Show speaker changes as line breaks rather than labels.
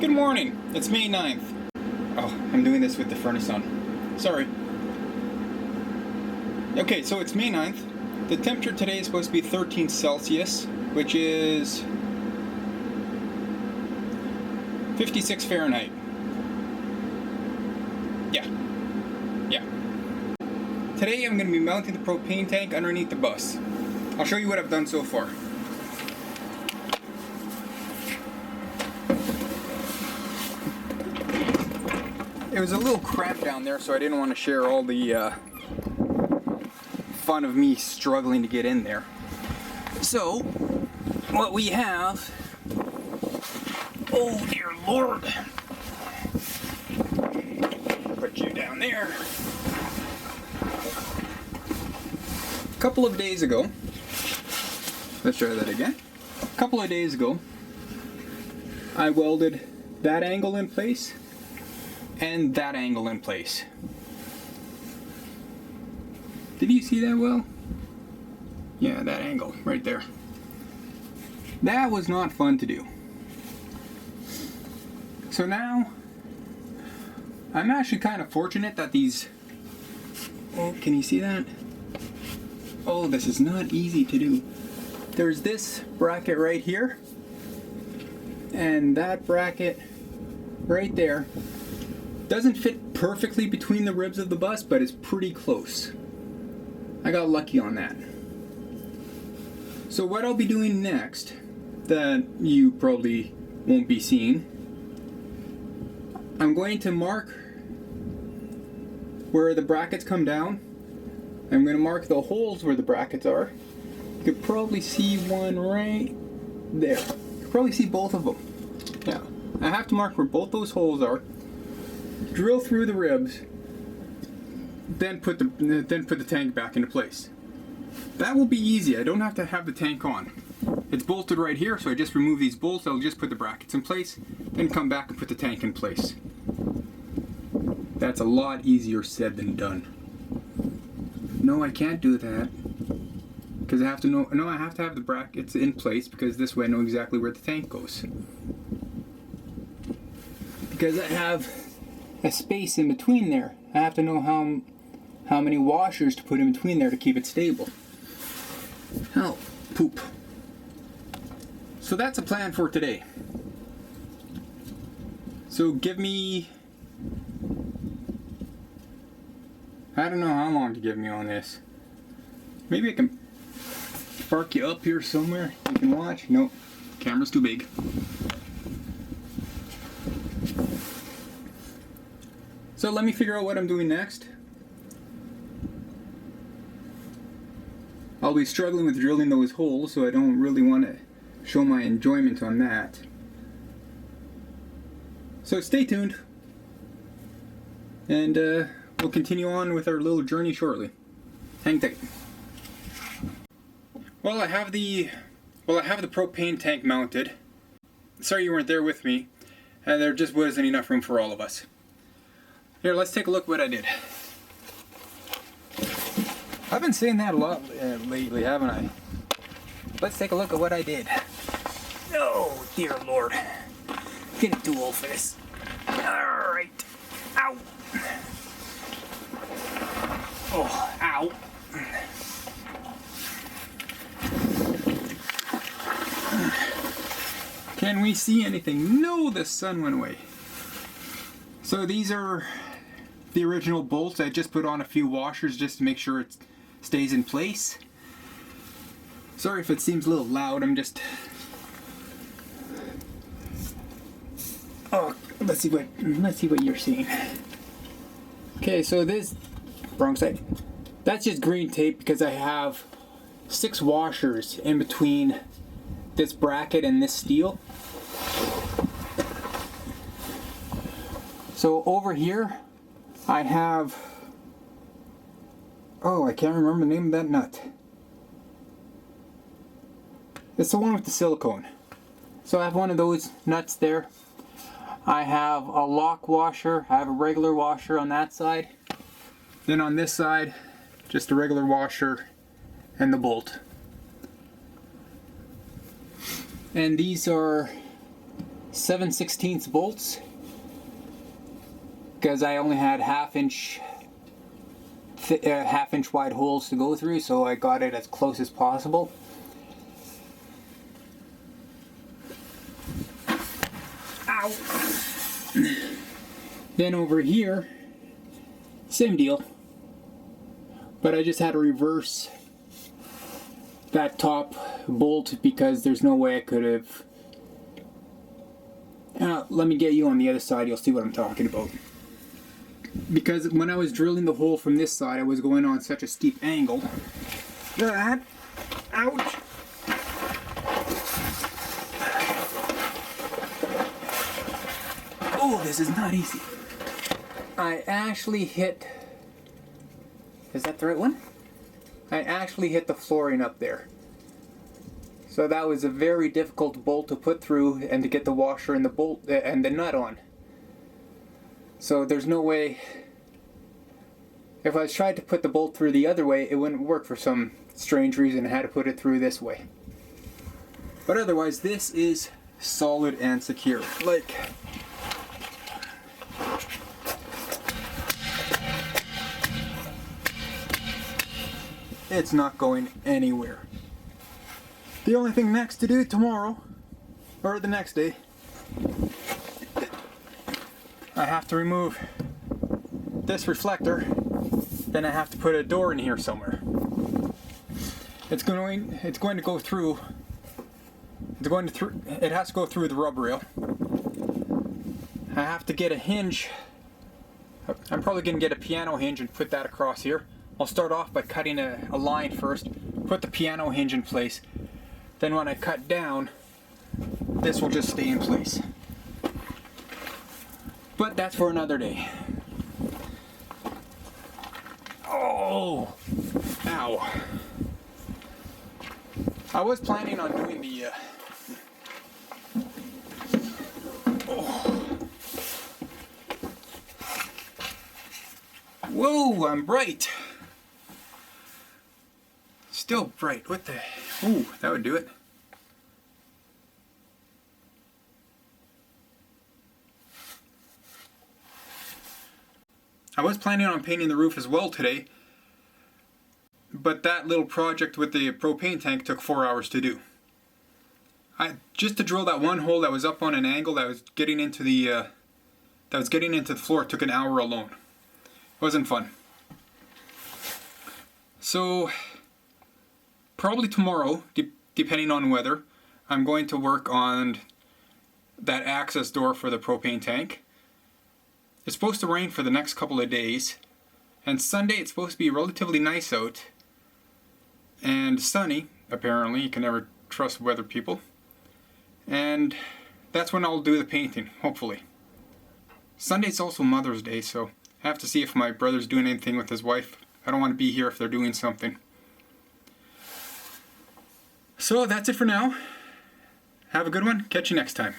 Good morning, it's May 9th. Oh, I'm doing this with the furnace on. Sorry. Okay, so it's May 9th. The temperature today is supposed to be 13 Celsius, which is 56 Fahrenheit. Yeah. Today I'm going to be mounting the propane tank underneath the bus. I'll show you what I've done so far. It was a little cramped down there, so I didn't want to share all the fun of me struggling to get in there. So, what we have... Oh dear Lord! Put you down there. A couple of days ago, let's try that again. A couple of days ago, I welded that angle in place and that angle in place. Did you see that well? Yeah, that angle right there. That was not fun to do. So now, I'm actually kind of fortunate that these... Oh, can you see that? Oh, this is not easy to do. There's this bracket right here, and that bracket right there. Doesn't fit perfectly between the ribs of the bus, but it's pretty close. I got lucky on that. So what I'll be doing next, that you probably won't be seeing, I'm going to mark where the brackets come down. I'm going to mark the holes where the brackets are. You could probably see one right there. You could probably see both of them. Yeah, I have to mark where both those holes are. Drill through the ribs, then put the tank back into place. That will be easy. I don't have to have the tank on. It's bolted right here, so I just remove these bolts. I'll just put the brackets in place, then come back and put the tank in place. That's a lot easier said than done. No, I can't do that because I have to know. No, I have to have the brackets in place because this way I know exactly where the tank goes. Because I have a space in between there. I have to know how many washers to put in between there to keep it stable. Oh, poop. So that's a plan for today. So give me... I don't know how long to give me on this. Maybe I can park you up here somewhere. You can watch. Nope, camera's too big. So let me figure out what I'm doing next. I'll be struggling with drilling those holes, so I don't really want to show my enjoyment on that. So stay tuned, and we'll continue on with our little journey shortly. Hang tight. Well, I have the propane tank mounted. Sorry you weren't there with me, and there just wasn't enough room for all of us. Here, let's take a look what I did. I've been saying that a lot lately, haven't I? Let's take a look at what I did. Oh, dear Lord. Getting too old for this. Alright. Ow. Oh, ow. Can we see anything? No, the sun went away. So these are the original bolts. I just put on a few washers just to make sure it stays in place. Sorry if it seems a little loud, I'm just... Oh, let's see what you're seeing. Okay, so this... Wrong side. That's just green tape because I have 6 washers in between this bracket and this steel. So over here, I have, oh, I can't remember the name of that nut. It's the one with the silicone. So I have one of those nuts there. I have a lock washer. I have a regular washer on that side. Then on this side, just a regular washer and the bolt. And these are 7/16 bolts, because I only had half-inch wide holes to go through, so I got it as close as possible. Ow! Then over here, same deal, but I just had to reverse that top bolt because there's no way I could have. Let me get you on the other side, you'll see what I'm talking about. Because when I was drilling the hole from this side, I was going on such a steep angle that, ouch! Oh, this is not easy. I actually hit, is that the right one? I actually hit the flooring up there. So that was a very difficult bolt to put through and to get the washer and the bolt and the nut on. So there's no way, if I tried to put the bolt through the other way, it wouldn't work for some strange reason. I had to put it through this way. But otherwise, this is solid and secure. Like, it's not going anywhere. The only thing next to do tomorrow, or the next day, I have to remove this reflector, then I have to put a door in here somewhere. It's going to go through, it has to go through the rub rail. I have to get a hinge. I'm probably going to get a piano hinge and put that across here. I'll start off by cutting a line first, put the piano hinge in place. Then when I cut down, this will just stay in place. But that's for another day. Oh! Ow. I was planning on doing the... Oh. Whoa, I'm bright. Still bright. What the... Ooh, that would do it. I was planning on painting the roof as well today, but that little project with the propane tank took 4 hours to do. Just to drill that one hole that was up on an angle that was getting into the floor took an hour alone. It wasn't fun. So probably tomorrow, depending on weather, I'm going to work on that access door for the propane tank. It's supposed to rain for the next couple of days, and Sunday it's supposed to be relatively nice out and sunny. Apparently, you can never trust weather people, and that's when I'll do the painting, hopefully. Sunday's also Mother's Day, so I have to see if my brother's doing anything with his wife. I don't want to be here if they're doing something. So that's it for now. Have a good one. Catch you next time.